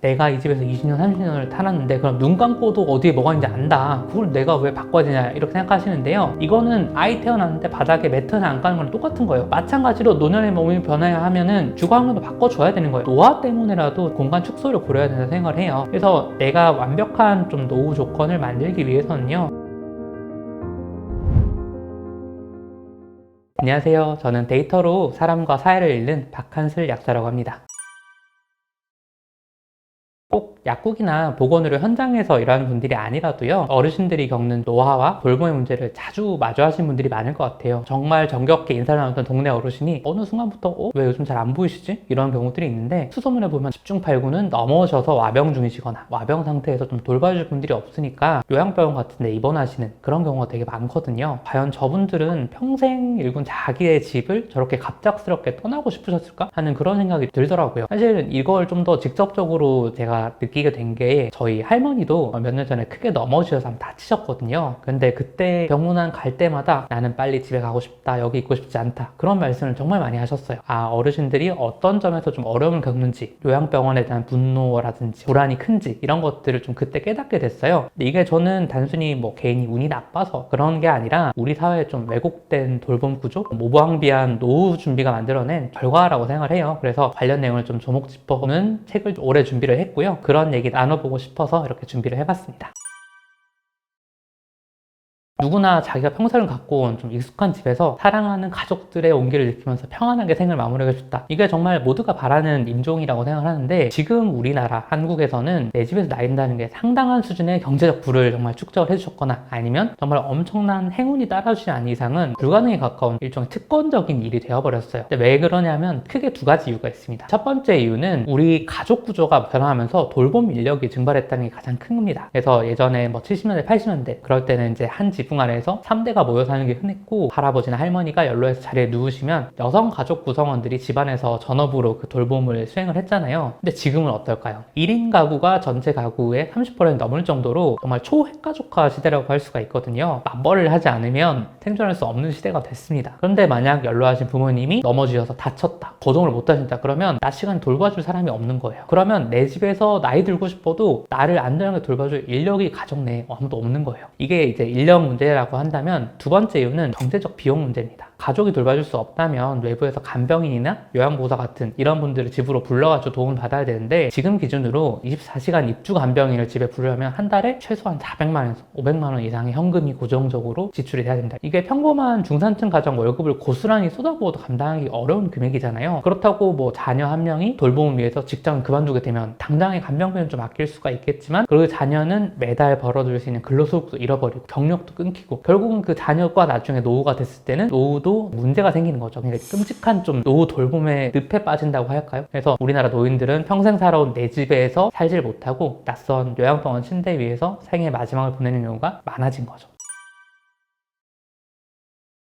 내가 이 집에서 20년, 30년을 살았는데 그럼 눈 감고도 어디에 뭐가 있는지 안다. 그걸 내가 왜 바꿔야 되냐 이렇게 생각하시는데요. 이거는 아이 태어났는데 바닥에 매트나 안 까는 거랑 똑같은 거예요. 마찬가지로 노년의 몸이 변해야 하면은 주거 환경도 바꿔줘야 되는 거예요. 노화 때문에라도 공간 축소를 고려해야 된다고 생각을 해요. 그래서 내가 완벽한 좀 노후 조건을 만들기 위해서는요. 안녕하세요. 저는 데이터로 사람과 사회를 읽는 박한슬 약사라고 합니다. 꼭 약국이나 보건의료 현장에서 일하는 분들이 아니라도요, 어르신들이 겪는 노화와 돌봄의 문제를 자주 마주하시는 분들이 많을 것 같아요. 정말 정겹게 인사를 나눴던 동네 어르신이 어느 순간부터 왜 요즘 잘 안 보이시지? 이런 경우들이 있는데, 수소문에 보면 집중팔구는 넘어져서 와병 중이시거나 와병 상태에서 좀 돌봐줄 분들이 없으니까 요양병원 같은 데 입원하시는 그런 경우가 되게 많거든요. 과연 저분들은 평생 일군 자기의 집을 저렇게 갑작스럽게 떠나고 싶으셨을까? 하는 그런 생각이 들더라고요. 사실 이걸 좀 더 직접적으로 제가 느끼게 된 게, 저희 할머니도 몇 년 전에 크게 넘어지셔서 한번 다치셨거든요. 근데 그때 병문안 갈 때마다 나는 빨리 집에 가고 싶다, 여기 있고 싶지 않다, 그런 말씀을 정말 많이 하셨어요. 어르신들이 어떤 점에서 좀 어려움을 겪는지, 요양병원에 대한 분노라든지 불안이 큰지, 이런 것들을 좀 그때 깨닫게 됐어요. 근데 이게 저는 단순히 뭐 개인이 운이 나빠서 그런 게 아니라 우리 사회에 좀 왜곡된 돌봄 구조, 무방비한 노후 준비가 만들어낸 결과라고 생각을 해요. 그래서 관련 내용을 좀 조목 짚어보는 책을 올해 준비를 했고요. 그런 얘기 나눠보고 싶어서 이렇게 준비를 해봤습니다. 누구나 자기가 평생을 갖고 온 좀 익숙한 집에서 사랑하는 가족들의 온기를 느끼면서 평안하게 생을 마무리하고 싶다. 이게 정말 모두가 바라는 인종이라고 생각을 하는데, 지금 우리나라 한국에서는 내 집에서 나인다는 게 상당한 수준의 경제적 부를 정말 축적을 해주셨거나 아니면 정말 엄청난 행운이 따라주지 않은 이상은 불가능에 가까운 일종의 특권적인 일이 되어버렸어요. 근데 왜 그러냐면 크게 두 가지 이유가 있습니다. 첫 번째 이유는 우리 가족 구조가 변화하면서 돌봄 인력이 증발했다는 게 가장 큰 겁니다. 그래서 예전에 뭐 70년대, 80년대 그럴 때는 이제 한 지붕 안에서 3대가 모여 사는 게 흔했고, 할아버지나 할머니가 연로해서 자리에 누우시면 여성 가족 구성원들이 집안에서 전업으로 그 돌봄을 수행을 했잖아요. 근데 지금은 어떨까요? 1인 가구가 전체 가구의 30% 넘을 정도로 정말 초핵가족화 시대라고 할 수가 있거든요. 맞벌이를 하지 않으면 생존할 수 없는 시대가 됐습니다. 그런데 만약 연로하신 부모님이 넘어지셔서 다쳤다, 거동을 못 하신다, 그러면 낮 시간 돌봐줄 사람이 없는 거예요. 그러면 내 집에서 나이 들고 싶어도 나를 안전하게 돌봐줄 인력이 가족 내에 아무도 없는 거예요. 이게 이제 인력 문제라고 한다면, 두 번째 이유는 경제적 비용 문제입니다. 가족이 돌봐줄 수 없다면 외부에서 간병인이나 요양보호사 같은 이런 분들을 집으로 불러가지고 도움을 받아야 되는데, 지금 기준으로 24시간 입주 간병인을 집에 부르려면 한 달에 최소한 400만 원에서 500만 원 이상의 현금이 고정적으로 지출이 돼야 됩니다. 이게 평범한 중산층 가정 월급을 고스란히 쏟아부어도 감당하기 어려운 금액이잖아요. 그렇다고 뭐 자녀 한 명이 돌봄을 위해서 직장을 그만두게 되면 당장의 간병비는 좀 아낄 수가 있겠지만, 그 자녀는 매달 벌어들일 수 있는 근로소득도 잃어버리고 경력도 끊기고, 결국은 그 자녀가 나중에 노후가 됐을 때는 노후도 문제가 생기는 거죠. 그러니까 끔찍한 좀 노후 돌봄의 늪에 빠진다고 할까요? 그래서 우리나라 노인들은 평생 살아온 내 집에서 살질 못하고 낯선 요양병원 침대 위에서 생의 마지막을 보내는 경우가 많아진 거죠.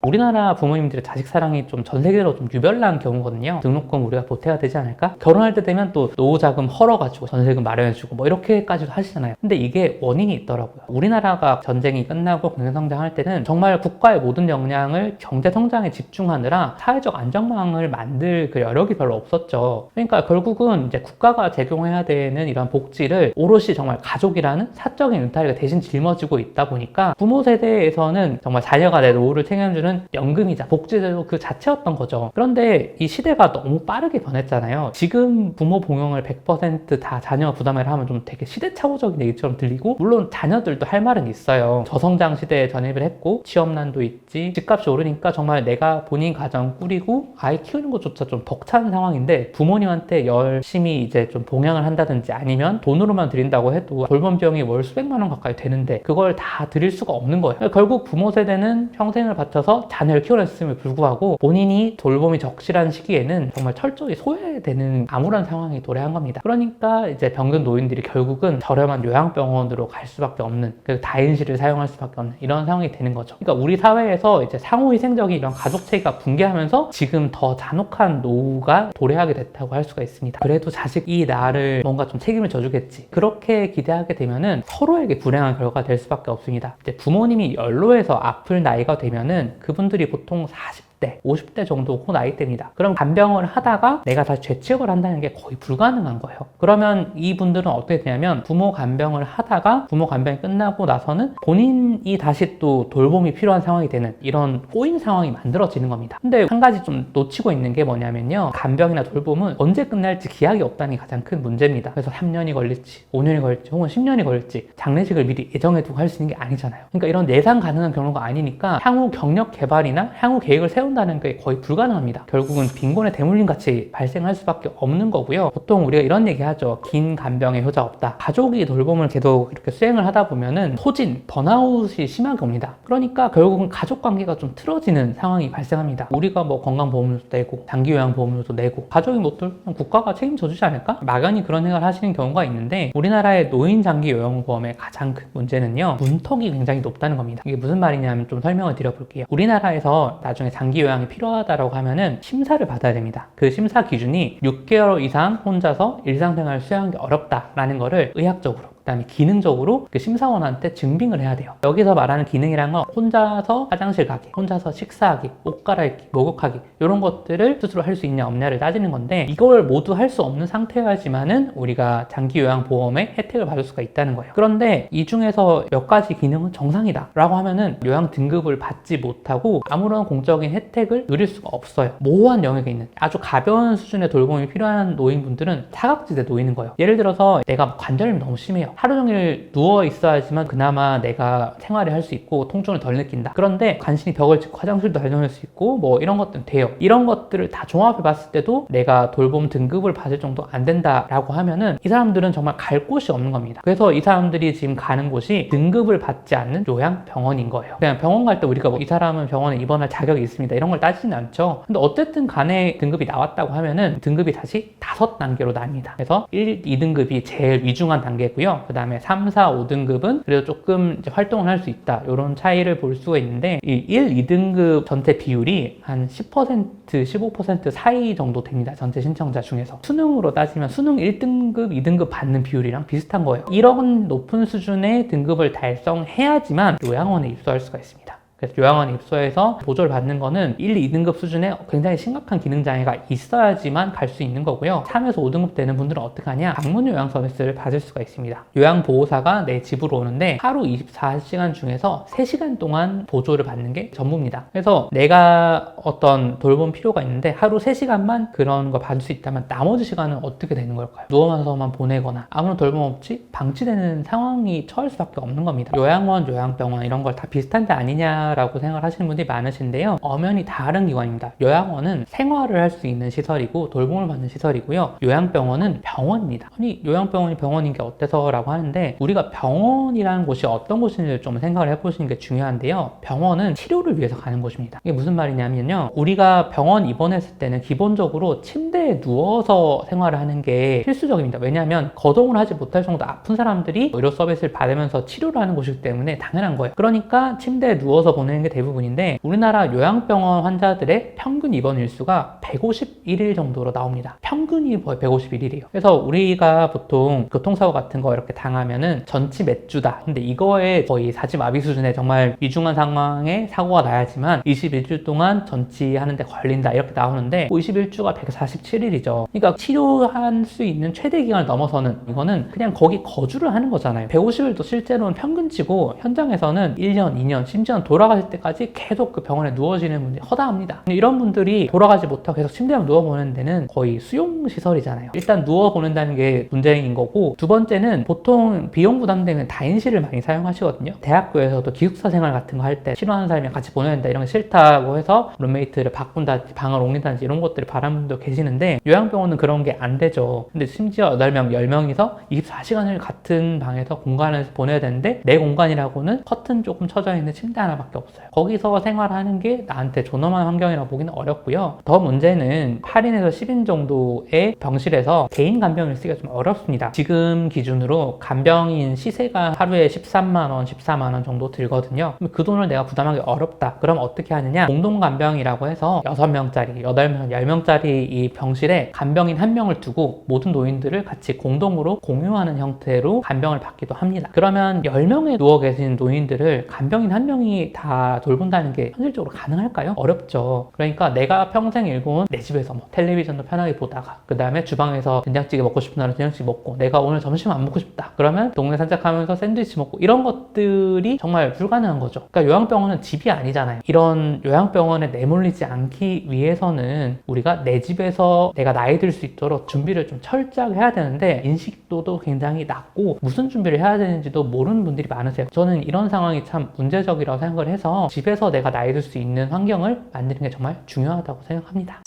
우리나라 부모님들의 자식 사랑이 좀 전 세계로 좀 유별난 경우거든요. 등록금 우리가 보태야 되지 않을까? 결혼할 때 되면 또 노후자금 헐어가지고 전세금 마련해주고 뭐 이렇게까지도 하시잖아요. 근데 이게 원인이 있더라고요. 우리나라가 전쟁이 끝나고 경제성장할 때는 정말 국가의 모든 역량을 경제성장에 집중하느라 사회적 안정망을 만들 그 여력이 별로 없었죠. 그러니까 결국은 이제 국가가 제공해야 되는 이런 복지를 오롯이 정말 가족이라는 사적인 은타리가 대신 짊어지고 있다 보니까, 부모 세대에서는 정말 자녀가 내 노후를 챙겨주는 연금이자 복지제도 그 자체였던 거죠. 그런데 이 시대가 너무 빠르게 변했잖아요. 지금 부모 봉용을 100% 다 자녀 부담을 하면 좀 되게 시대착오적인 얘기처럼 들리고, 물론 자녀들도 할 말은 있어요. 저성장 시대에 전입을 했고 취업난도 있지, 집값이 오르니까 정말 내가 본인 가정 꾸리고 아이 키우는 것조차 좀 벅찬 상황인데, 부모님한테 열심히 이제 좀 봉양을 한다든지 아니면 돈으로만 드린다고 해도 돌봄 비용이 월 수백만 원 가까이 되는데 그걸 다 드릴 수가 없는 거예요. 결국 부모 세대는 평생을 바쳐서 자녀를 키워냈음에 불구하고 본인이 돌봄이 적실한 시기에는 정말 철저히 소외되는 암울한 상황이 도래한 겁니다. 그러니까 이제 병든 노인들이 결국은 저렴한 요양병원으로 갈 수밖에 없는, 그 다인실을 사용할 수밖에 없는 이런 상황이 되는 거죠. 그러니까 우리 사회에서 이제 상호희생적인 이런 가족체계가 붕괴하면서 지금 더 잔혹한 노후가 도래하게 됐다고 할 수가 있습니다. 그래도 자식이 나를 뭔가 좀 책임을 져주겠지, 그렇게 기대하게 되면은 서로에게 불행한 결과가 될 수밖에 없습니다. 이제 부모님이 연로해서 아플 나이가 되면은 그분들이 보통 40 40대, 50대 정도 그 나이대입니다. 그럼 간병을 하다가 내가 다시 재취업을 한다는 게 거의 불가능한 거예요. 그러면 이분들은 어떻게 되냐면 부모 간병을 하다가 부모 간병이 끝나고 나서는 본인이 다시 또 돌봄이 필요한 상황이 되는 이런 꼬인 상황이 만들어지는 겁니다. 근데 한 가지 좀 놓치고 있는 게 뭐냐면요, 간병이나 돌봄은 언제 끝날지 기약이 없다는 게 가장 큰 문제입니다. 그래서 3년이 걸릴지 5년이 걸릴지 혹은 10년이 걸릴지 장례식을 미리 예정해두고 할 수 있는 게 아니잖아요. 그러니까 이런 예상 가능한 경우가 아니니까 향후 경력 개발이나 향후 계획을 세운다는 게 거의 불가능합니다. 결국은 빈곤의 대물림 같이 발생할 수밖에 없는 거고요. 보통 우리가 이런 얘기 하죠. 긴 간병에 효자 없다. 가족이 돌봄을 계속 이렇게 수행을 하다 보면은 소진, 번아웃이 심하게 옵니다. 그러니까 결국은 가족 관계가 좀 틀어지는 상황이 발생합니다. 우리가 뭐 건강보험료도 내고 장기요양보험료도 내고 가족이 못 들면 국가가 책임져 주지 않을까? 막연히 그런 생각을 하시는 경우가 있는데, 우리나라의 노인 장기요양보험의 가장 큰 문제는요, 문턱이 굉장히 높다는 겁니다. 이게 무슨 말이냐면 좀 설명을 드려볼게요. 우리나라에서 나중에 장기요양이 필요하다고 하면은 심사를 받아야 됩니다. 그 심사 기준이 6개월 이상 혼자서 일상생활을 수행하기 어렵다라는 거를 의학적으로, 그다음에 기능적으로 그 심사원한테 증빙을 해야 돼요. 여기서 말하는 기능이란 건 혼자서 화장실 가기, 혼자서 식사하기, 옷 갈아입기, 목욕하기 이런 것들을 스스로 할 수 있냐 없냐를 따지는 건데, 이걸 모두 할 수 없는 상태여야지만은 우리가 장기요양보험의 혜택을 받을 수가 있다는 거예요. 그런데 이 중에서 몇 가지 기능은 정상이다 라고 하면은 요양 등급을 받지 못하고 아무런 공적인 혜택을 누릴 수가 없어요. 모호한 영역에 있는 아주 가벼운 수준의 돌봄이 필요한 노인분들은 사각지대에 놓이는 거예요. 예를 들어서 내가 관절염이 너무 심해요. 하루 종일 누워 있어야지만 그나마 내가 생활을 할 수 있고 통증을 덜 느낀다. 그런데 간신히 벽을 짚고 화장실도 다녀올 수 있고 뭐 이런 것들은 돼요. 이런 것들을 다 종합해 봤을 때도 내가 돌봄 등급을 받을 정도 안 된다라고 하면은 이 사람들은 정말 갈 곳이 없는 겁니다. 그래서 이 사람들이 지금 가는 곳이 등급을 받지 않는 요양병원인 거예요. 그냥 병원 갈 때 우리가 뭐 이 사람은 병원에 입원할 자격이 있습니다 이런 걸 따지지는 않죠. 근데 어쨌든 간에 등급이 나왔다고 하면은 등급이 다시 5단계로 나뉩니다. 그래서 1, 2등급이 제일 위중한 단계고요. 그 다음에 3, 4, 5등급은 그래도 조금 이제 활동을 할 수 있다. 이런 차이를 볼 수가 있는데, 이 1, 2등급 전체 비율이 한 10%, 15% 사이 정도 됩니다. 전체 신청자 중에서. 수능으로 따지면 수능 1등급, 2등급 받는 비율이랑 비슷한 거예요. 이런 높은 수준의 등급을 달성해야지만 요양원에 입소할 수가 있습니다. 그래서 요양원에 입소해서 보조를 받는 거는 1, 2등급 수준의 굉장히 심각한 기능장애가 있어야지만 갈 수 있는 거고요. 3에서 5등급 되는 분들은 어떻게 하냐? 방문 요양 서비스를 받을 수가 있습니다. 요양보호사가 내 집으로 오는데 하루 24시간 중에서 3시간 동안 보조를 받는 게 전부입니다. 그래서 내가 어떤 돌봄 필요가 있는데 하루 3시간만 그런 걸 받을 수 있다면 나머지 시간은 어떻게 되는 걸까요? 누워서만 보내거나 아무런 돌봄 없이 방치되는 상황이 처할 수밖에 없는 겁니다. 요양원, 요양병원 이런 걸 다 비슷한 데 아니냐 라고 생각을 하시는 분들이 많으신데요, 엄연히 다른 기관입니다. 요양원은 생활을 할 수 있는 시설이고 돌봄을 받는 시설이고요, 요양병원은 병원입니다. 아니 요양병원이 병원인 게 어때서 라고 하는데, 우리가 병원이라는 곳이 어떤 곳인지 좀 생각을 해보시는 게 중요한데요, 병원은 치료를 위해서 가는 곳입니다. 이게 무슨 말이냐면요, 우리가 병원 입원했을 때는 기본적으로 침대에 누워서 생활을 하는 게 필수적입니다. 왜냐하면 거동을 하지 못할 정도 아픈 사람들이 의료 서비스를 받으면서 치료를 하는 곳이기 때문에 당연한 거예요. 그러니까 침대에 누워서 보내는 게 대부분인데, 우리나라 요양병원 환자들의 평균 입원 일수가 151일 정도로 나옵니다. 평균이 거의 151일이에요. 그래서 우리가 보통 교통사고 같은 거 이렇게 당하면은 전치 몇 주다. 근데 이거에 거의 사지마비 수준의 정말 위중한 상황에 사고가 나야지만 21주 동안 전치하는데 걸린다 이렇게 나오는데, 21주가 147일이죠. 그러니까 치료할 수 있는 최대 기간을 넘어서는 이거는 그냥 거기 거주를 하는 거잖아요. 150일도 실제로는 평균치고 현장에서는 1년, 2년, 심지어는 돌아가실 때까지 계속 그 병원에 누워지는 분들이 허다합니다. 이런 분들이 돌아가지 못하고 계속 침대에 누워보는 데는 거의 수용시설이잖아요. 일단 누워보낸다는 게 문제인 거고, 두 번째는 보통 비용 부담되는 다인실을 많이 사용하시거든요. 대학교에서도 기숙사 생활 같은 거 할 때 싫어하는 사람이랑 같이 보내야 이런 게 싫다고 해서 룸메이트를 바꾼다든지 방을 옮긴다든지 이런 것들을 바라는 분도 계시는데, 요양병원은 그런 게 안 되죠. 근데 심지어 8명, 10명이서 24시간을 같은 방에서 공간에서 보내야 되는데, 내 공간이라고는 커튼 조금 쳐져 있는 침대 하나밖에 없어요. 거기서 생활하는 게 나한테 존엄한 환경이라고 보기는 어렵고요. 더 문제는 8인에서 10인 정도의 병실에서 개인 간병을 쓰기가 좀 어렵습니다. 지금 기준으로 간병인 시세가 하루에 13만 원, 14만 원 정도 들거든요. 그 돈을 내가 부담하기 어렵다. 그럼 어떻게 하느냐? 공동 간병이라고 해서 6명짜리, 8명, 10명짜리 이 병실에 간병인 1명을 두고 모든 노인들을 같이 공동으로 공유하는 형태로 간병을 받기도 합니다. 그러면 10명에 누워 계신 노인들을 간병인 1명이 다 다 돌본다는 게 현실적으로 가능할까요? 어렵죠. 그러니까 내가 평생 일궈온 내 집에서 뭐 텔레비전도 편하게 보다가 그 다음에 주방에서 된장찌개 먹고 싶은 날은 된장찌개 먹고 내가 오늘 점심 안 먹고 싶다 그러면 동네 산책하면서 샌드위치 먹고 이런 것들이 정말 불가능한 거죠. 그러니까 요양병원은 집이 아니잖아요. 이런 요양병원에 내몰리지 않기 위해서는 우리가 내 집에서 내가 나이 들 수 있도록 준비를 좀 철저하게 해야 되는데 인식도도 굉장히 낮고 무슨 준비를 해야 되는지도 모르는 분들이 많으세요. 저는 이런 상황이 참 문제적이라고 생각을 해서 집에서 내가 나이 들 수 있는 환경을 만드는 게 정말 중요하다고 생각합니다.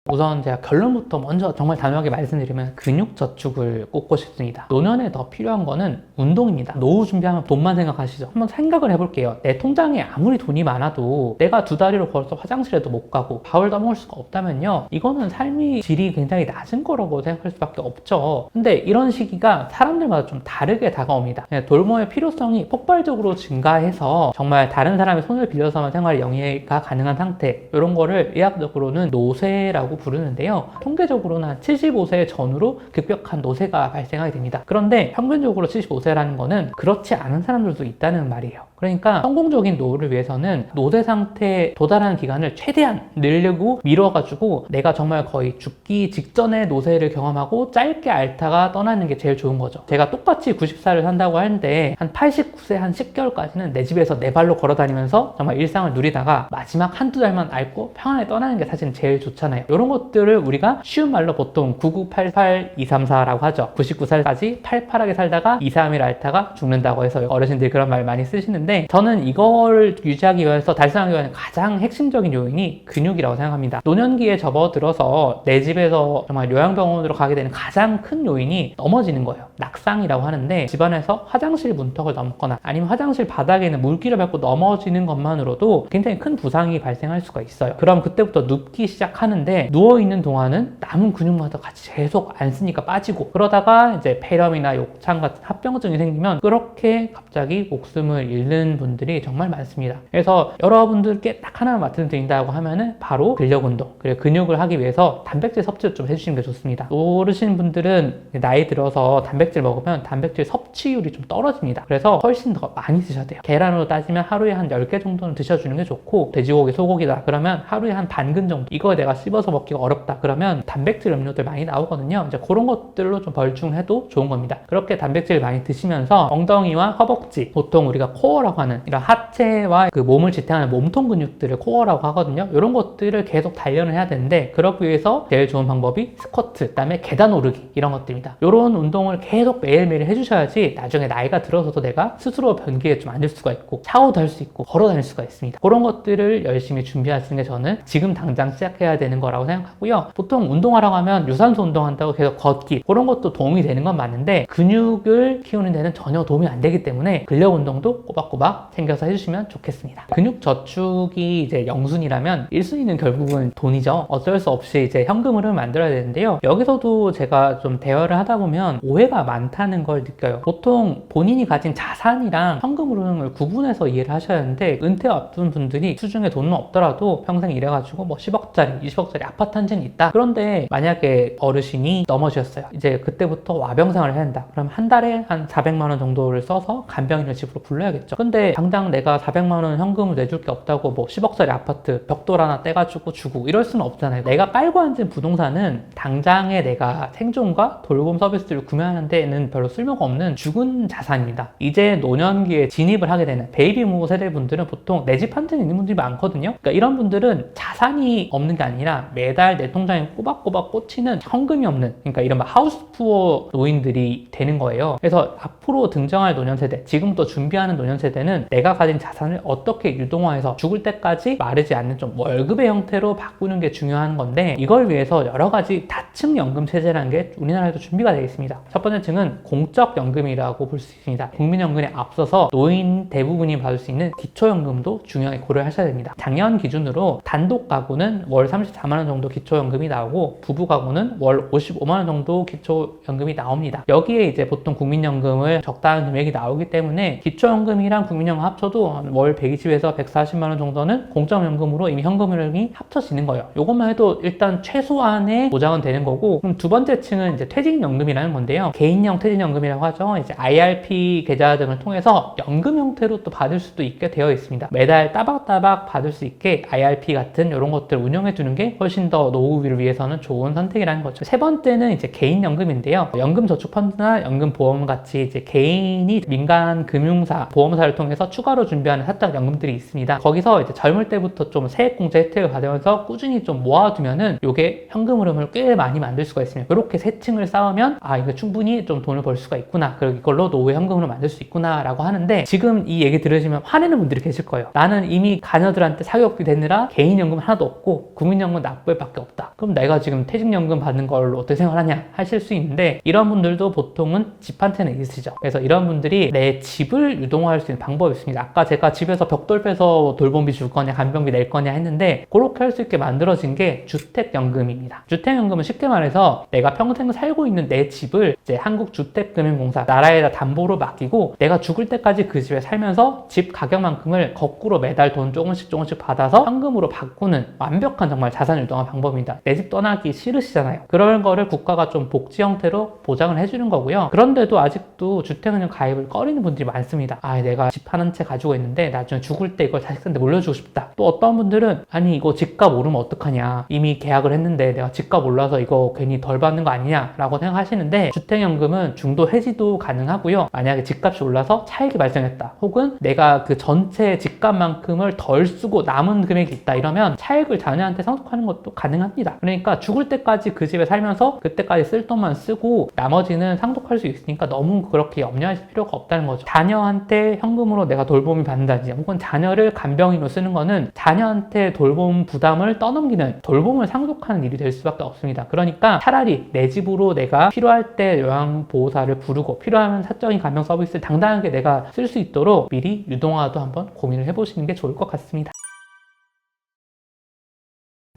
우선 제가 결론부터 먼저 정말 단호하게 말씀드리면 근육 저축을 꼽고 싶습니다. 노년에 더 필요한 거는 운동입니다. 노후 준비하면 돈만 생각하시죠? 한번 생각을 해볼게요. 내 통장에 아무리 돈이 많아도 내가 두 다리로 걸어서 화장실에도 못 가고 밥을 떠먹을 수가 없다면요, 이거는 삶의 질이 굉장히 낮은 거라고 생각할 수밖에 없죠. 근데 이런 시기가 사람들마다 좀 다르게 다가옵니다. 돌봄의 필요성이 폭발적으로 증가해서 정말 다른 사람의 손을 빌려서만 생활 영위가 가능한 상태, 이런 거를 의학적으로는 노쇠라고 부르는데요. 통계적으로는 한 75세 전후로 급격한 노쇠가 발생하게 됩니다. 그런데 평균적으로 75세라는 거는 그렇지 않은 사람들도 있다는 말이에요. 그러니까 성공적인 노후를 위해서는 노쇠 상태에 도달하는 기간을 최대한 늘리고 미뤄가지고 내가 정말 거의 죽기 직전에 노쇠를 경험하고 짧게 앓다가 떠나는 게 제일 좋은 거죠. 제가 똑같이 90살을 산다고 하는데 한 89세 한 10개월까지는 내 집에서 내 발로 걸어 다니면서 정말 일상을 누리다가 마지막 한두 달만 앓고 평안하게 떠나는 게 사실 제일 좋잖아요. 이런 것들을 우리가 쉬운 말로 보통 9988234라고 하죠. 99살까지 팔팔하게 살다가 2, 3일 앓다가 죽는다고 해서 어르신들이 그런 말 많이 쓰시는데, 저는 이걸 유지하기 위해서 달성하기 위한 가장 핵심적인 요인이 근육이라고 생각합니다. 노년기에 접어들어서 내 집에서 정말 요양병원으로 가게 되는 가장 큰 요인이 넘어지는 거예요. 낙상이라고 하는데, 집안에서 화장실 문턱을 넘거나 아니면 화장실 바닥에 있는 물기를 밟고 넘어지는 것만으로도 굉장히 큰 부상이 발생할 수가 있어요. 그럼 그때부터 눕기 시작하는데, 누워있는 동안은 남은 근육마다 같이 계속 안 쓰니까 빠지고, 그러다가 이제 폐렴이나 욕창 같은 합병증이 생기면 그렇게 갑자기 목숨을 잃는 분들이 정말 많습니다. 그래서 여러분들께 딱 하나만 말씀드린다고 하면은 바로 근력 운동, 그리고 근육을 하기 위해서 단백질 섭취를 좀 해주시는 게 좋습니다. 어르신 분들은 나이 들어서 단백질 먹으면 단백질 섭취율이 좀 떨어집니다. 그래서 훨씬 더 많이 드셔야 돼요. 계란으로 따지면 하루에 한 10개 정도는 드셔주는 게 좋고, 돼지고기, 소고기다 그러면 하루에 한 반근 정도, 이거 내가 씹어서 먹기가 어렵다 그러면 단백질 음료들 많이 나오거든요. 이제 그런 것들로 좀 벌충해도 좋은 겁니다. 그렇게 단백질 많이 드시면서 엉덩이와 허벅지, 보통 우리가 코어라고 하는 이런 하체와 그 몸을 지탱하는 몸통 근육들을 코어라고 하거든요. 이런 것들을 계속 단련을 해야 되는데, 그러기 위해서 제일 좋은 방법이 스쿼트, 그다음에 계단 오르기, 이런 것들입니다. 이런 운동을 계속 매일매일 해주셔야지 나중에 나이가 들어서도 내가 스스로 변기에 좀 앉을 수가 있고 샤워도 할 수 있고 걸어 다닐 수가 있습니다. 그런 것들을 열심히 준비하시는 게 저는 지금 당장 시작해야 되는 거라고 생각하고요. 보통 운동하라고 하면 유산소 운동한다고 계속 걷기, 그런 것도 도움이 되는 건 맞는데 근육을 키우는 데는 전혀 도움이 안 되기 때문에 근력 운동도 꼬박꼬박 챙겨서 해주시면 좋겠습니다. 근육 저축이 이제 영순이라면 1순위는 결국은 돈이죠. 어쩔 수 없이 이제 현금 흐름을 만들어야 되는데요. 여기서도 제가 좀 대화를 하다 보면 오해가 많다는 걸 느껴요. 보통 본인이 가진 자산이랑 현금 흐름을 구분해서 이해를 하셔야 하는데, 은퇴 앞둔 분들이 수중에 돈은 없더라도 평생 일해가지고 뭐 10억짜리, 20억짜리 아파트 한 채는 있다. 그런데 만약에 어르신이 넘어지셨어요. 이제 그때부터 와병생활을 해야 한다. 그럼 한 달에 한 400만 원 정도를 써서 간병인을 집으로 불러야겠죠. 근데 당장 내가 400만 원 현금을 내줄 게 없다고 뭐 10억짜리 아파트 벽돌 하나 떼가지고 주고 이럴 수는 없잖아요. 내가 깔고 앉은 부동산은 당장에 내가 생존과 돌봄 서비스를 구매하는 데는 별로 쓸모가 없는 죽은 자산입니다. 이제 노년기에 진입을 하게 되는 베이비부모 세대분들은 보통 내 집 한 채 있는 분들이 많거든요. 그러니까 이런 분들은 자산이 없는 게 아니라 매달 내 통장에 꼬박꼬박 꽂히는 현금이 없는, 그러니까 이런 하우스푸어 노인들이 되는 거예요. 그래서 앞으로 등장할 노년 세대, 지금부터 준비하는 노년 세대는 내가 가진 자산을 어떻게 유동화해서 죽을 때까지 마르지 않는 좀 월급의 형태로 바꾸는 게 중요한 건데, 이걸 위해서 여러 가지 다층 연금 체제라는 게 우리나라에도 준비가 되어 있습니다. 첫 번째 층은 공적 연금이라고 볼 수 있습니다. 국민연금에 앞서서 노인 대부분이 받을 수 있는 기초연금도 중요하게 고려하셔야 됩니다. 작년 기준으로 단독 가구는 월 34만 원 정도 기초연금이 나오고, 부부 가구는 월 55만 원 정도 기초연금이 나옵니다. 여기에 이제 보통 국민연금을 적당한 금액이 나오기 때문에 기초연금이랑 국민연금 합쳐도 월 120에서 140만 원 정도는 공적연금으로 이미 현금흐름이 합쳐지는 거예요. 이것만 해도 일단 최소한의 보장은 되는 거고, 그럼 두 번째 층은 이제 퇴직연금이라는 건데요. 개인 개인형 퇴직연금이라고 하죠. 이제 IRP 계좌 등을 통해서 연금 형태로 또 받을 수도 있게 되어 있습니다. 매달 따박따박 받을 수 있게 IRP 같은 이런 것들 운영해 주는 게 훨씬 더 노후를 위해서는 좋은 선택이라는 거죠. 세 번째는 이제 개인연금인데요. 연금저축펀드나 연금보험 같이 이제 개인이 민간 금융사, 보험사를 통해서 추가로 준비하는 사적 연금들이 있습니다. 거기서 이제 젊을 때부터 좀 세액공제 혜택을 받으면서 꾸준히 좀 모아두면은 요게 현금 흐름을 꽤 많이 만들 수가 있습니다. 이렇게 세 층을 쌓으면 이거 충분히 좀 돈을 벌 수가 있구나. 그리고 이걸로 노후의 현금으로 만들 수 있구나 라고 하는데, 지금 이 얘기 들으시면 화내는 분들이 계실 거예요. 나는 이미 자녀들한테 사교육비 되느라 개인연금 하나도 없고 국민연금 납부액 밖에 없다. 그럼 내가 지금 퇴직연금 받는 걸로 어떻게 생활하냐 하실 수 있는데, 이런 분들도 보통은 집 한 채는 있으시죠. 그래서 이런 분들이 내 집을 유동화할 수 있는 방법이 있습니다. 아까 제가 집에서 벽돌 빼서 돌봄비 줄 거냐 간병비 낼 거냐 했는데, 그렇게 할 수 있게 만들어진 게 주택연금입니다. 주택연금은 쉽게 말해서 내가 평생 살고 있는 내 집을 이제 한국주택금융공사 나라에다 담보로 맡기고 내가 죽을 때까지 그 집에 살면서 집 가격만큼을 거꾸로 매달 돈 조금씩 받아서 현금으로 바꾸는 완벽한 정말 자산 유동화 방법입니다. 내 집 떠나기 싫으시잖아요. 그런 거를 국가가 좀 복지 형태로 보장을 해주는 거고요. 그런데도 아직도 주택은행 가입을 꺼리는 분들이 많습니다. 내가 집 한 채 가지고 있는데 나중에 죽을 때 이걸 자식한테 물려주고 싶다. 또 어떤 분들은 아니 이거 집값 오르면 어떡하냐, 이미 계약을 했는데 내가 집값 올라서 이거 괜히 덜 받는 거 아니냐 라고 생각하시는데, 주택연금은 중도 해지도 가능하고요. 만약에 집값이 올라서 차익이 발생했다, 혹은 내가 그 전체 집값만큼을 덜 쓰고 남은 금액이 있다 이러면 차익을 자녀한테 상속하는 것도 가능합니다. 그러니까 죽을 때까지 그 집에 살면서 그때까지 쓸 돈만 쓰고 나머지는 상속할 수 있으니까 너무 그렇게 염려하실 필요가 없다는 거죠. 자녀한테 현금으로 내가 돌봄이 받는다든지 혹은 자녀를 간병인으로 쓰는 거는 자녀한테 돌봄 부담을 떠넘기는, 돌봄을 상속하는 일이 될 수밖에 없습니다. 그러니까 차라리 내 집으로 내가 필요할 때 요양보호사를 부르고 필요하면 사적인 간병 서비스를 당당하게 내가 쓸 수 있도록 미리 유동화도 한번 고민을 해보시는 게 좋을 것 같습니다.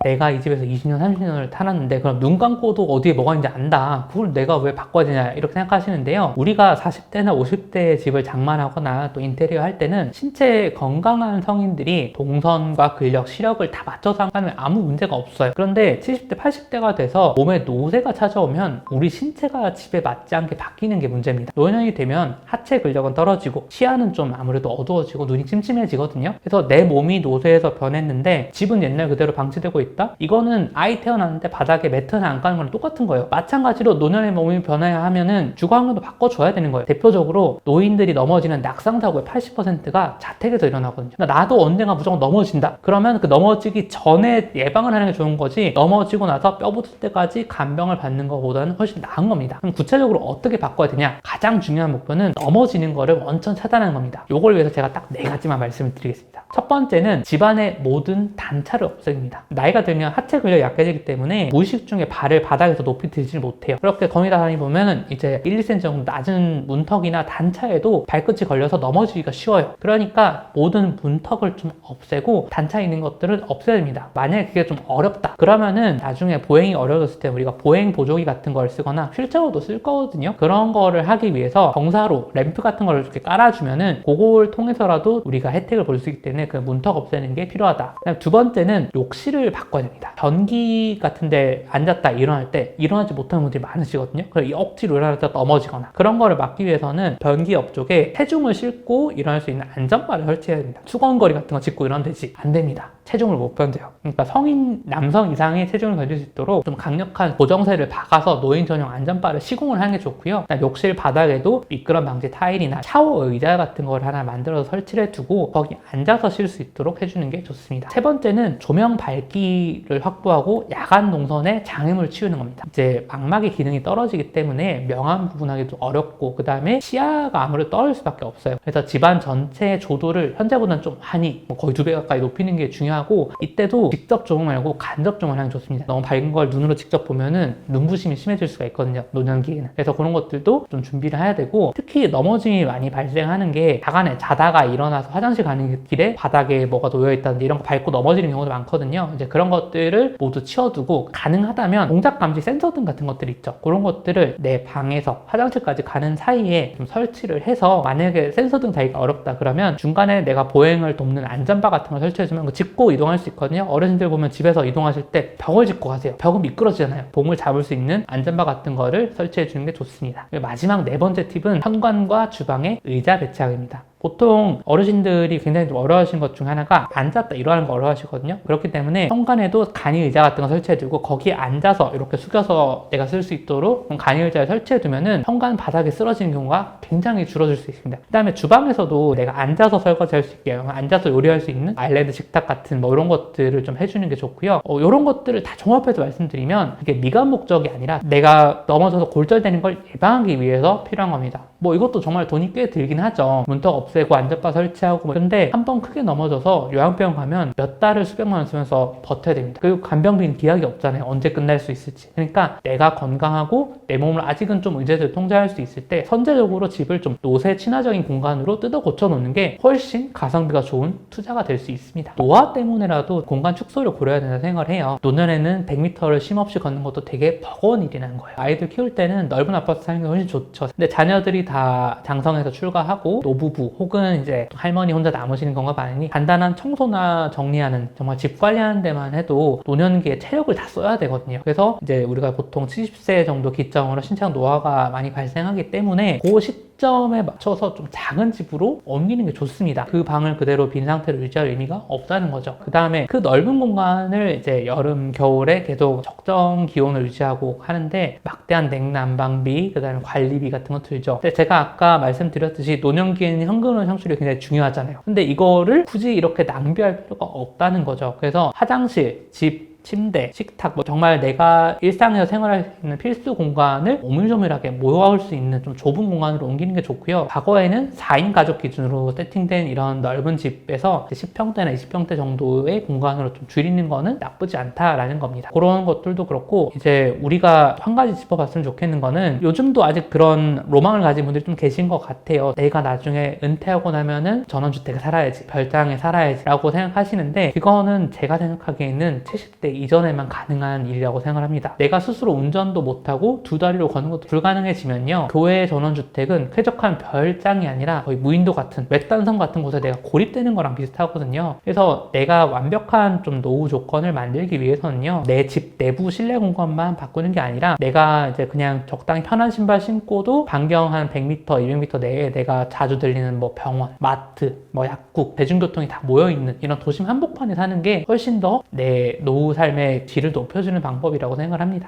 내가 이 집에서 20년, 30년을 살았는데 그럼 눈 감고도 어디에 뭐가 있는지 안다. 그걸 내가 왜 바꿔야 되냐 이렇게 생각하시는데요. 우리가 40대나 50대의 집을 장만하거나 또 인테리어 할 때는 신체 건강한 성인들이 동선과 근력, 시력을 다 맞춰서 하면 아무 문제가 없어요. 그런데 70대, 80대가 돼서 몸에 노쇠가 찾아오면 우리 신체가 집에 맞지 않게 바뀌는 게 문제입니다. 노년이 되면 하체 근력은 떨어지고 시야는 좀 아무래도 어두워지고 눈이 침침해지거든요. 그래서 내 몸이 노쇠해서 변했는데 집은 옛날 그대로 방치되고 있다? 이거는 아이 태어났는데 바닥에 매트 하나 안 까는 거랑 똑같은 거예요. 마찬가지로 노년의 몸이 변해야 하면은 주거 환경도 바꿔줘야 되는 거예요. 대표적으로 노인들이 넘어지는 낙상사고의 80%가 자택에서 일어나거든요. 그러니까 나도 언젠가 무조건 넘어진다. 그러면 그 넘어지기 전에 예방을 하는 게 좋은 거지, 넘어지고 나서 뼈 붙을 때까지 간병을 받는 것보다는 훨씬 나은 겁니다. 그럼 구체적으로 어떻게 바꿔야 되냐? 가장 중요한 목표는 넘어지는 거를 원천 차단하는 겁니다. 이걸 위해서 제가 딱 4가지만 말씀을 드리겠습니다. 첫 번째는 집안의 모든 단차를 없애기입니다. 나이가 들면 하체 근력이 약해지기 때문에 무의식 중에 발을 바닥에서 높이 들지를 못해요. 그렇게 거의 다 다니보면 이제 1, 2cm 정도 낮은 문턱이나 단차에도 발끝이 걸려서 넘어지기가 쉬워요. 그러니까 모든 문턱을 좀 없애고 단차 있는 것들을 없애야 됩니다. 만약에 그게 좀 어렵다 그러면은 나중에 보행이 어려졌을 때 우리가 보행 보조기 같은 걸 쓰거나 휠체어도 쓸 거거든요. 그런 거를 하기 위해서 경사로 램프 같은 걸 이렇게 깔아주면은 그걸 통해서라도 우리가 혜택을 볼 수 있기 때문에 그 문턱 없애는 게 필요하다. 그다음 두 번째는 욕실을 바꿔야 됩니다. 변기 같은데 앉았다 일어날 때 일어나지 못하는 분들이 많으시거든요. 그래서 억지로 일어나다 넘어지거나 그런 거를 막기 위해서는 변기 옆쪽에 체중을 싣고 일어날 수 있는 안전바를 설치해야 됩니다. 수건거리 같은 거 짚고 일어나면 되지. 안 됩니다. 체중을 못 견뎌요. 그러니까 성인 남성 이상의 체중을 견딜 수 있도록 좀 강력한 고정쇠를 박아서 노인 전용 안전바를 시공을 하는 게 좋고요. 욕실 바닥에도 미끄럼 방지 타일이나 샤워 의자 같은 걸 하나 만들어서 설치를 해두고 거기 앉아서 쉴 수 있도록 해주는 게 좋습니다. 세 번째는 조명 밝기를 확보하고 야간 동선에 장애물 치우는 겁니다. 이제 망막의 기능이 떨어지기 때문에 명암 구분하기도 어렵고 그 다음에 시야가 아무래도 떨어질 수밖에 없어요. 그래서 집안 전체의 조도를 현재보다는 좀 많이 거의 2배 가까이 높이는 게 중요하고, 이때도 직접 조명 말고 간접 조명을 하는 게 좋습니다. 너무 밝은 걸 눈으로 직접 보면은 눈부심이 심해질 수가 있거든요, 노년기에는. 그래서 그런 것들도 좀 준비를 해야 되고, 특히 넘어짐이 많이 발생하는 게 야간에 자다가 일어나서 화장실 가는 길에 바닥에 뭐가 놓여있다든지 이런 거 밟고 넘어지는 경우도 많거든요. 이제 그런 것들을 모두 치워두고 가능하다면 동작 감지 센서 등 같은 것들이 있죠. 그런 것들을 내 방에서 화장실까지 가는 사이에 좀 설치를 해서 만약에 센서 등 달기가 어렵다 그러면 중간에 내가 보행을 돕는 안전바 같은 걸 설치해주면 그 짚고 짚고 이동할 수 있거든요. 어르신들 보면 집에서 이동하실 때 벽을 짚고 가세요. 벽은 미끄러지잖아요. 봉을 잡을 수 있는 안전바 같은 거를 설치해 주는 게 좋습니다. 마지막 네 번째 팁은 현관과 주방의 의자 배치하기입니다. 보통 어르신들이 굉장히 좀 어려워하시는 것 중 하나가 앉았다 일어나는 거 어려워하시거든요. 그렇기 때문에 현관에도 간이 의자 같은 거 설치해두고 거기에 앉아서 이렇게 숙여서 내가 쓸 수 있도록 간이 의자를 설치해두면은 현관 바닥에 쓰러지는 경우가 굉장히 줄어들 수 있습니다. 그 다음에 주방에서도 내가 앉아서 설거지할 수 있게 앉아서 요리할 수 있는 아일랜드 식탁 같은 뭐 이런 것들을 좀 해주는 게 좋고요. 이런 것들을 다 종합해서 말씀드리면 이게 미감 목적이 아니라 내가 넘어져서 골절되는 걸 예방하기 위해서 필요한 겁니다. 뭐 이것도 정말 돈이 꽤 들긴 하죠. 문턱 없애고 안전바 설치하고 뭐. 근데 한번 크게 넘어져서 요양병원 가면 몇 달을 수백만 원 쓰면서 버텨야 됩니다. 그리고 간병비는 기약이 없잖아요. 언제 끝날 수 있을지. 그러니까 내가 건강하고 내 몸을 아직은 좀 의제대로 통제할 수 있을 때 선제적으로 집을 좀 노쇠 친화적인 공간으로 뜯어 고쳐 놓는 게 훨씬 가성비가 좋은 투자가 될 수 있습니다. 노화 때문에라도 공간 축소를 고려해야 된다고 생각을 해요. 노년에는 100m를 쉼없이 걷는 것도 되게 버거운 일이라는 거예요. 아이들 키울 때는 넓은 아파트 사는 게 훨씬 좋죠. 근데 자녀들이 다 장성해서 출가하고 노부부 혹은 이제 할머니 혼자 남으시는 경우가 많으니 간단한 청소나 정리하는 정말 집 관리하는 데만 해도 노년기에 체력을 다 써야 되거든요. 그래서 이제 우리가 보통 70세 정도 기점으로 신장 노화가 많이 발생하기 때문에 그 시점에 맞춰서 좀 작은 집으로 옮기는 게 좋습니다. 그 방을 그대로 빈 상태로 유지할 의미가 없다는 거죠. 그 다음에 그 넓은 공간을 이제 여름, 겨울에 계속 적정 기온을 유지하고 하는데 막대한 냉난방비, 그 다음에 관리비 같은 거 들죠. 근데 제가 아까 말씀드렸듯이 노년기에는 현금흐름 창출이 굉장히 중요하잖아요. 근데 이거를 굳이 이렇게 낭비할 필요가 없다는 거죠. 그래서 화장실, 집, 침대, 식탁, 뭐 정말 내가 일상에서 생활할 수 있는 필수 공간을 오밀조밀하게 모여올 수 있는 좀 좁은 공간으로 옮기는 게 좋고요. 과거에는 4인 가족 기준으로 세팅된 이런 넓은 집에서 10평대나 20평대 정도의 공간으로 좀 줄이는 거는 나쁘지 않다라는 겁니다. 그런 것들도 그렇고 이제 우리가 한 가지 짚어봤으면 좋겠는 거는 요즘도 아직 그런 로망을 가진 분들이 좀 계신 것 같아요. 내가 나중에 은퇴하고 나면은 전원주택에 살아야지, 별장에 살아야지 라고 생각하시는데 그거는 제가 생각하기에는 70대 이전에만 가능한 일이라고 생각합니다. 내가 스스로 운전도 못하고 두 다리로 걷는 것도 불가능해지면요. 교외 전원주택은 쾌적한 별장이 아니라 거의 무인도 같은 외딴섬 같은 곳에 내가 고립되는 거랑 비슷하거든요. 그래서 내가 완벽한 좀 노후 조건을 만들기 위해서는요. 내 집 내부 실내 공간만 바꾸는 게 아니라 내가 이제 그냥 적당히 편한 신발 신고도 반경 한 100m, 200m 내에 내가 자주 들리는 뭐 병원, 마트, 뭐 약국, 대중교통이 다 모여있는 이런 도심 한복판에 사는 게 훨씬 더 내 노후 삶의 질을 높여주는 방법이라고 생각을 합니다.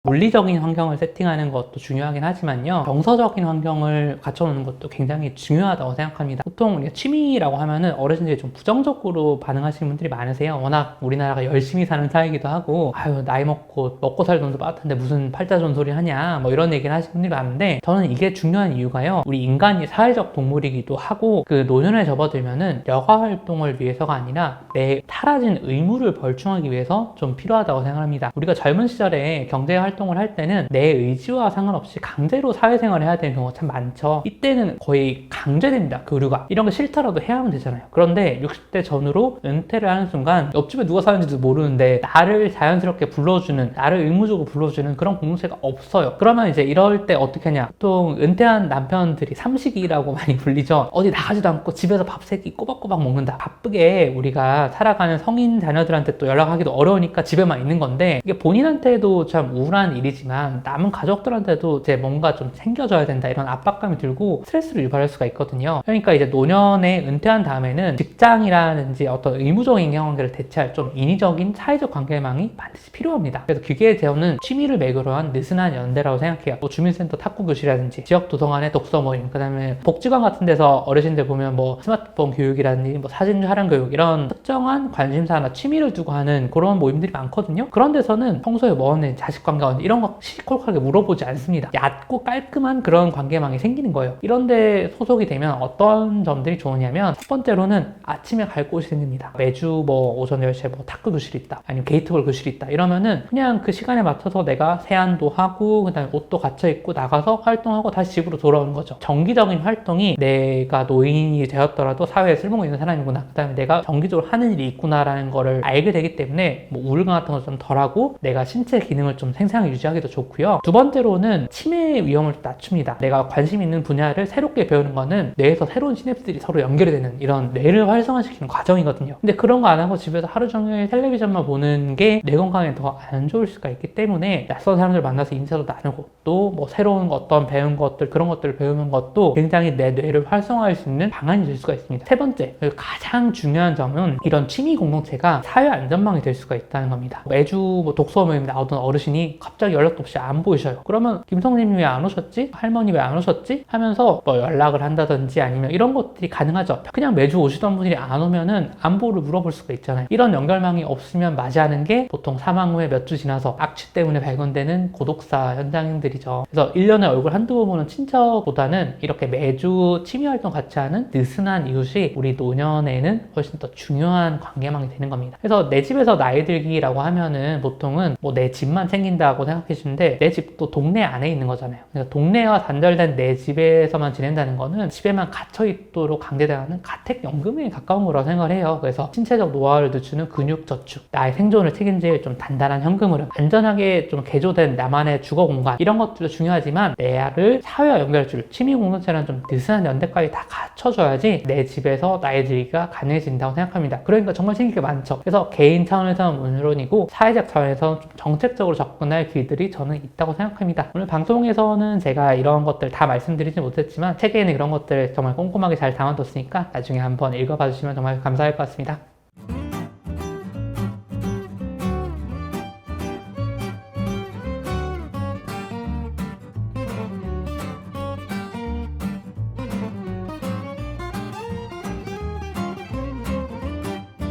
물리적인 환경을 세팅하는 것도 중요하긴 하지만요. 정서적인 환경을 갖춰놓는 것도 굉장히 중요하다고 생각합니다. 보통 취미라고 하면은 어르신들이 좀 부정적으로 반응하시는 분들이 많으세요. 워낙 우리나라가 열심히 사는 사회이기도 하고 아유 나이 먹고 살 돈도 빠듯한데 무슨 팔자존 소리 하냐 뭐 이런 얘기를 하시는 분들이 많은데 저는 이게 중요한 이유가요. 우리 인간이 사회적 동물이기도 하고 그 노년에 접어들면은 여가 활동을 위해서가 아니라 내 사라진 의무를 벌충하기 위해서 좀 필요하다고 생각합니다. 우리가 젊은 시절에 경제 활동을 할 때는 내 의지와 상관없이 강제로 사회생활을 해야 되는 경우가 참 많죠. 이때는 거의 강제됩니다. 교류가. 이런 거 싫더라도 해야 하면 되잖아요. 그런데 60대 전후로 은퇴를 하는 순간 옆집에 누가 사는지도 모르는데 나를 자연스럽게 불러주는, 나를 의무적으로 불러주는 그런 공동체가 없어요. 그러면 이제 이럴 때 어떻게 하냐. 보통 은퇴한 남편들이 삼식이라고 많이 불리죠. 어디 나가지도 않고 집에서 밥 3끼 꼬박꼬박 먹는다. 바쁘게 우리가 살아가는 성인 자녀들한테 또 연락하기도 어려우니까 집에만 있는 건데 이게 본인한테도 참 우울한 일이지만 남은 가족들한테도 이제 뭔가 좀 챙겨줘야 된다 이런 압박감이 들고 스트레스를 유발할 수가 있거든요. 그러니까 이제 노년에 은퇴한 다음에는 직장이라든지 어떤 의무적인 인간관계를 대체할 좀 인위적인 사회적 관계망이 반드시 필요합니다. 그래서 그게 저는 취미를 매개로 한 느슨한 연대라고 생각해요. 뭐 주민센터 탁구 교실이라든지 지역 도서관의 독서 모임, 그 다음에 복지관 같은 데서 어르신들 보면 뭐 스마트폰 교육이라든지 뭐 사진 촬영 교육 이런 특정한 관심사나 취미를 두고 하는 그런 모임들이 많거든요. 그런 데서는 평소에 뭐 하는 자식 관계가 이런 거 시시콜콜하게 물어보지 않습니다. 얕고 깔끔한 그런 관계망이 생기는 거예요. 이런데 소속이 되면 어떤 점들이 좋으냐면 첫 번째로는 아침에 갈 곳이 생깁니다. 매주 뭐 오전 10시에 뭐 탁구 교실이 있다 아니면 게이트볼 교실이 있다 이러면은 그냥 그 시간에 맞춰서 내가 세안도 하고 그 다음에 옷도 갖춰 입고 나가서 활동하고 다시 집으로 돌아오는 거죠. 정기적인 활동이 내가 노인이 되었더라도 사회에 쓸모가 있는 사람이구나, 그 다음에 내가 정기적으로 하는 일이 있구나라는 거를 알게 되기 때문에 뭐 우울감 같은 거 좀 덜하고 내가 신체 기능을 좀 생산할 건강을 유지하기도 좋고요. 두 번째로는 치매 위험을 낮춥니다. 내가 관심 있는 분야를 새롭게 배우는 거는 뇌에서 새로운 시냅스들이 서로 연결이 되는 이런 뇌를 활성화시키는 과정이거든요. 근데 그런 거 안 하고 집에서 하루 종일 텔레비전만 보는 게 뇌 건강에 더 안 좋을 수가 있기 때문에 낯선 사람들 만나서 인사도 나누고 또 뭐 새로운 어떤 배운 것들 그런 것들을 배우는 것도 굉장히 내 뇌를 활성화할 수 있는 방안이 될 수가 있습니다. 세 번째, 가장 중요한 점은 이런 취미 공동체가 사회 안전망이 될 수가 있다는 겁니다. 매주 뭐 독서 모임 나오던 어르신이 갑자기 연락도 없이 안 보이셔요. 그러면 김성님이 왜 안 오셨지? 할머니 왜 안 오셨지? 하면서 뭐 연락을 한다든지 아니면 이런 것들이 가능하죠. 그냥 매주 오시던 분이 안 오면은 안부를 물어볼 수가 있잖아요. 이런 연결망이 없으면 맞이하는 게 보통 사망 후에 몇 주 지나서 악취 때문에 발견되는 고독사 현상들이죠. 그래서 1년에 얼굴 한두 번 보는 친척보다는 이렇게 매주 취미 활동 같이 하는 느슨한 이웃이 우리 노년에는 훨씬 더 중요한 관계망이 되는 겁니다. 그래서 내 집에서 나이 들기라고 하면은 보통은 뭐 내 집만 챙긴다고 생각해 주는데 내 집도 동네 안에 있는 거잖아요. 그래서 동네와 단절된 내 집에서만 지낸다는 거는 집에만 갇혀 있도록 강제당하는 가택연금에 가까운 거라고 생각을 해요. 그래서 신체적 노화를 늦추는 근육저축, 나의 생존을 책임질 좀 단단한 현금흐름, 안전하게 좀 개조된 나만의 주거 공간 이런 것들도 중요하지만 내를 사회와 연결해줄 취미 공동체라는 좀 느슨한 연대까지 다 갖춰줘야지 내 집에서 나이 들기가 가능해진다고 생각합니다. 그러니까 정말 챙길 게 많죠. 그래서 개인 차원에서는 물론이고 사회적 차원에서는 좀 정책적으로 접근할 길들이 저는 있다고 생각합니다. 오늘 방송에서는 제가 이런 것들 다 말씀드리지 못했지만 책에는 이런 것들 정말 꼼꼼하게 잘 담아뒀으니까 나중에 한번 읽어봐 주시면 정말 감사할 것 같습니다.